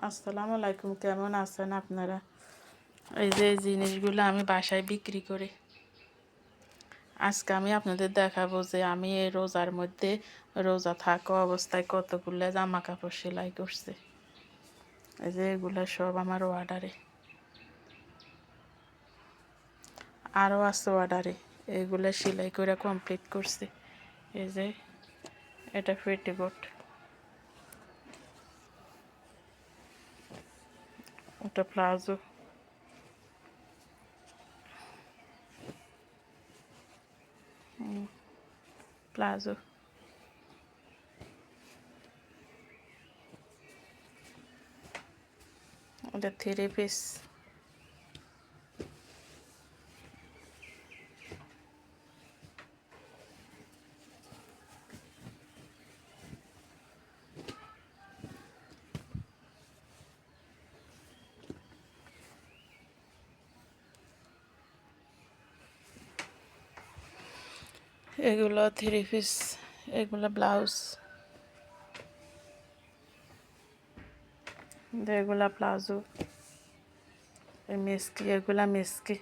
আসসালামু আলাইকুম, কেমন আছেন আপনারা? এই যে এই জিনিসগুলো আমি বাসায় বিক্রি করি। আজকে আমি আপনাদের দেখাবো যে আমি এই রোজার মধ্যে রোজা থাকা অবস্থায় কতগুলো জামা কাপড় সেলাই করছি। এই যে এগুলো সব আমার অর্ডারে, আরও আছে অর্ডারে। এগুলো সেলাই করে কমপ্লিট করছি। এই যে এটা পেটিকোট, এটা প্লাজো, প্লাজো, এটা 3 পিস, এগুলো 3 পিস, এগুলো ব্লাউজ, এগুলা প্লাজো, মিস্কি, এগুলা মিস্কি,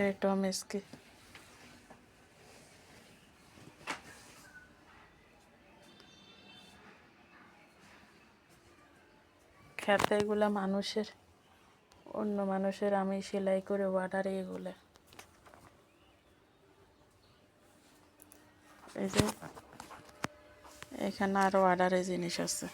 এটাও মিস্কি। খেতে এগুলা মানুষের, অন্য মানুষের আমি সেলাই করে অর্ডারে এগুলা। এই যে এখানে আরও অর্ডারে জিনিস আছে।